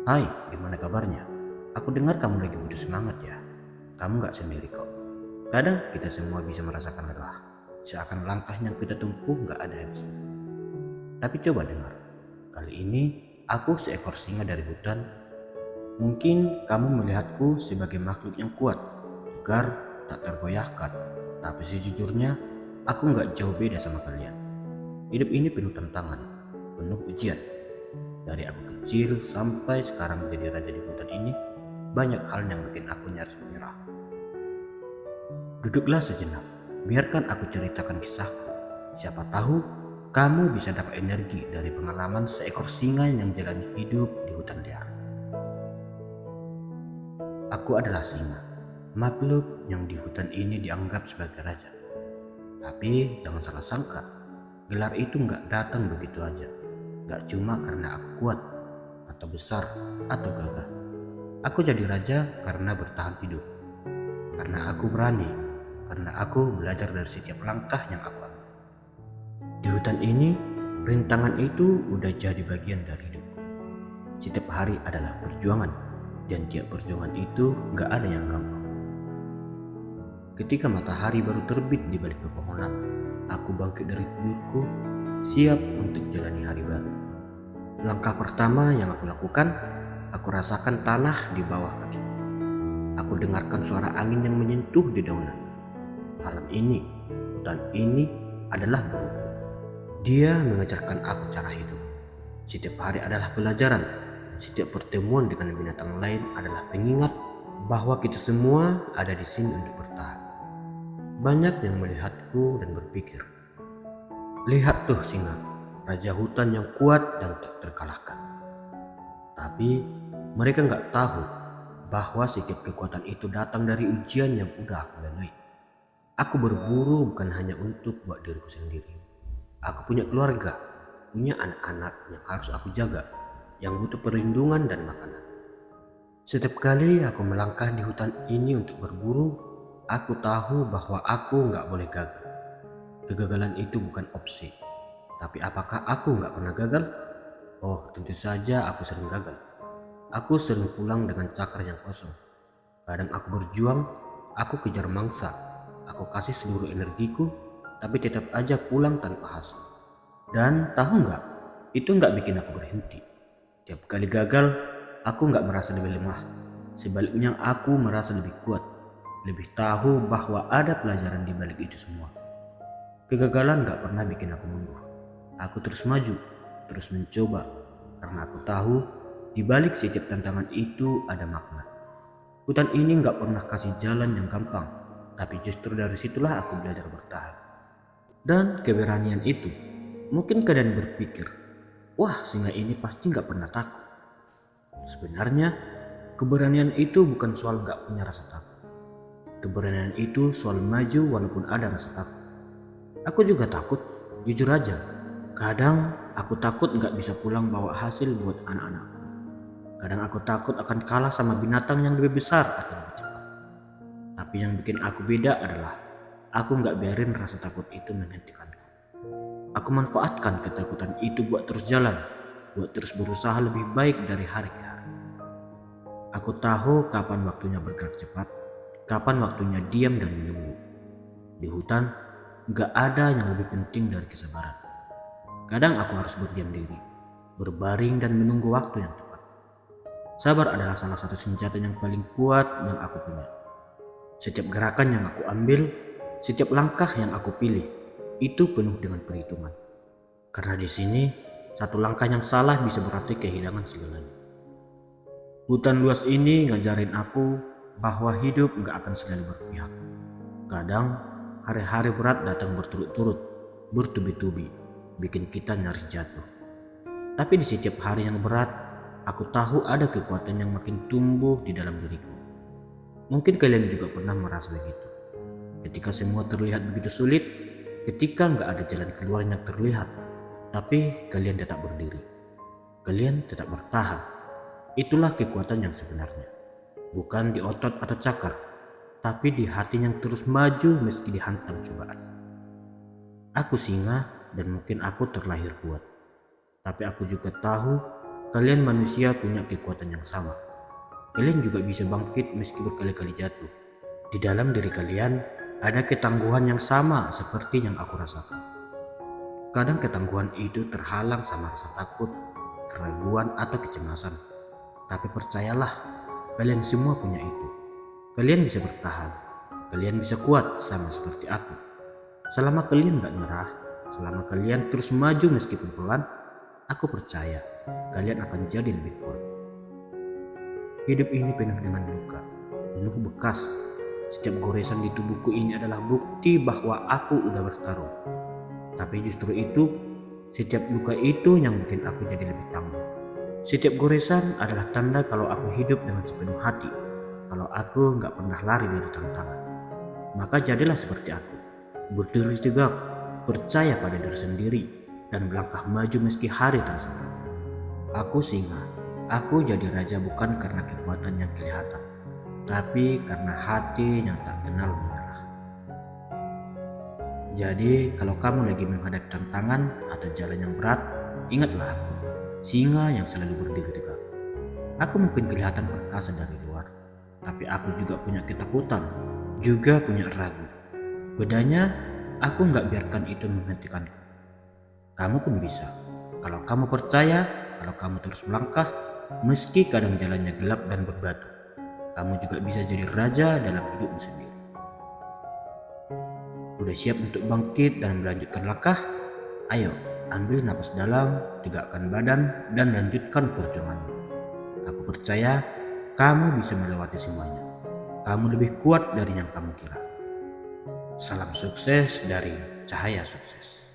Hai, gimana kabarnya? Aku dengar kamu lagi butuh semangat ya. Kamu gak sendiri kok. Kadang kita semua bisa merasakan lelah. Seakan langkah yang kita tempuh gak ada habisnya. Tapi coba dengar. Kali ini aku seekor singa dari hutan. Mungkin kamu melihatku sebagai makhluk yang kuat, tegar, tak tergoyahkan. Tapi sejujurnya, aku gak jauh beda sama kalian. Hidup ini penuh tantangan, penuh ujian. Dari aku kecil sampai sekarang jadi raja di hutan ini, banyak hal yang bikin aku nyaris menyerah. Duduklah sejenak, biarkan aku ceritakan kisahku. Siapa tahu kamu bisa dapat energi dari pengalaman seekor singa yang jalani hidup di hutan liar. Aku adalah singa, makhluk yang di hutan ini dianggap sebagai raja. Tapi jangan salah sangka, gelar itu nggak datang begitu aja. Gak cuma karena aku kuat, atau besar, atau gagah. Aku jadi raja karena bertahan hidup. Karena aku berani, karena aku belajar dari setiap langkah yang aku ambil. Di hutan ini, rintangan itu udah jadi bagian dari hidupku. Setiap hari adalah perjuangan, dan tiap perjuangan itu gak ada yang gampang. Ketika matahari baru terbit di balik pepohonan, aku bangkit dari tidurku, siap untuk jalani hari baru. Langkah pertama yang aku lakukan, aku rasakan tanah di bawah kakiku. Aku dengarkan suara angin yang menyentuh dedaunan. Malam ini, hutan ini adalah guruku. Dia mengajarkan aku cara hidup. Setiap hari adalah pelajaran. Setiap pertemuan dengan binatang lain adalah pengingat bahwa kita semua ada di sini untuk bertahan. Banyak yang melihatku dan berpikir, lihat tuh singa, raja hutan yang kuat dan tak terkalahkan. Tapi mereka nggak tahu bahwa setiap kekuatan itu datang dari ujian yang udah aku lalui. Aku berburu bukan hanya untuk buat diriku sendiri. Aku punya keluarga, punya anak-anak yang harus aku jaga, yang butuh perlindungan dan makanan. Setiap kali aku melangkah di hutan ini untuk berburu, aku tahu bahwa aku nggak boleh gagal. Kegagalan itu bukan opsi. Tapi apakah aku nggak pernah gagal? Oh, tentu saja aku sering gagal. Aku sering pulang dengan cakar yang kosong. Kadang aku berjuang, aku kejar mangsa. Aku kasih seluruh energiku, tapi tetap aja pulang tanpa hasil. Dan tahu nggak? Itu nggak bikin aku berhenti. Tiap kali gagal, aku nggak merasa lebih lemah. Sebaliknya aku merasa lebih kuat. Lebih tahu bahwa ada pelajaran di balik itu semua. Kegagalan gak pernah bikin aku mundur. Aku terus maju, terus mencoba. Karena aku tahu di balik setiap tantangan itu ada makna. Hutan ini gak pernah kasih jalan yang gampang. Tapi justru dari situlah aku belajar bertahan. Dan keberanian itu, mungkin kalian berpikir, wah singa ini pasti gak pernah takut. Sebenarnya keberanian itu bukan soal gak punya rasa takut. Keberanian itu soal maju walaupun ada rasa takut. Aku juga takut, jujur aja. Kadang aku takut gak bisa pulang bawa hasil buat anak-anakku. Kadang aku takut akan kalah sama binatang yang lebih besar atau lebih cepat. Tapi yang bikin aku beda adalah aku gak biarin rasa takut itu menghentikanku. Aku manfaatkan ketakutan itu buat terus jalan, buat terus berusaha lebih baik dari hari ke hari. Aku tahu kapan waktunya bergerak cepat, kapan waktunya diam dan menunggu. Di hutan, gak ada yang lebih penting dari kesabaran. Kadang aku harus berdiam diri, berbaring dan menunggu waktu yang tepat. Sabar adalah salah satu senjata yang paling kuat yang aku punya. Setiap gerakan yang aku ambil, setiap langkah yang aku pilih, itu penuh dengan perhitungan. Karena di sini, satu langkah yang salah bisa berarti kehilangan segalanya. Hutan luas ini ngajarin aku bahwa hidup gak akan selalu berpihak. Kadang hari-hari berat datang berturut-turut, bertubi-tubi, bikin kita nyaris jatuh. Tapi di setiap hari yang berat, aku tahu ada kekuatan yang makin tumbuh di dalam diriku. Mungkin kalian juga pernah merasa begitu. Ketika semua terlihat begitu sulit, ketika gak ada jalan keluar yang terlihat, tapi kalian tetap berdiri. Kalian tetap bertahan. Itulah kekuatan yang sebenarnya. Bukan di otot atau cakar, tapi di hati yang terus maju meski dihantam cobaan. Aku singa dan mungkin aku terlahir kuat, tapi aku juga tahu kalian manusia punya kekuatan yang sama. Kalian juga bisa bangkit meski berkali-kali jatuh. Di dalam diri kalian ada ketangguhan yang sama seperti yang aku rasakan. Kadang ketangguhan itu terhalang sama rasa takut, keraguan, atau kecemasan. Tapi percayalah, kalian semua punya itu. Kalian bisa bertahan, kalian bisa kuat sama seperti aku. Selama kalian gak nyerah, selama kalian terus maju meskipun pelan, aku percaya kalian akan jadi lebih kuat. Hidup ini penuh dengan luka, penuh bekas. Setiap goresan di tubuhku ini adalah bukti bahwa aku udah bertarung. Tapi justru itu, setiap luka itu yang bikin aku jadi lebih tangguh. Setiap goresan adalah tanda kalau aku hidup dengan sepenuh hati, kalau aku gak pernah lari dari tantangan. Maka jadilah seperti aku, berdiri tegak, percaya pada diri sendiri, dan melangkah maju meski hari terasa berat. Aku singa, aku jadi raja bukan karena kekuatan yang kelihatan, tapi karena hati yang tak kenal menyerah. Jadi kalau kamu lagi menghadapi tantangan atau jalan yang berat, ingatlah aku, singa yang selalu berdiri tegak. Aku mungkin kelihatan perkasa dari luar, tapi aku juga punya ketakutan, juga punya ragu. Bedanya, aku gak biarkan itu menghentikanku. Kamu pun bisa, kalau kamu percaya, kalau kamu terus melangkah, meski kadang jalannya gelap dan berbatu. Kamu juga bisa jadi raja dalam hidupmu sendiri. Udah siap untuk bangkit dan melanjutkan langkah? Ayo, ambil napas dalam, tegakkan badan, dan lanjutkan perjuanganmu. Aku percaya kamu bisa melewati semuanya. Kamu lebih kuat dari yang kamu kira. Salam sukses dari Cahaya Sukses.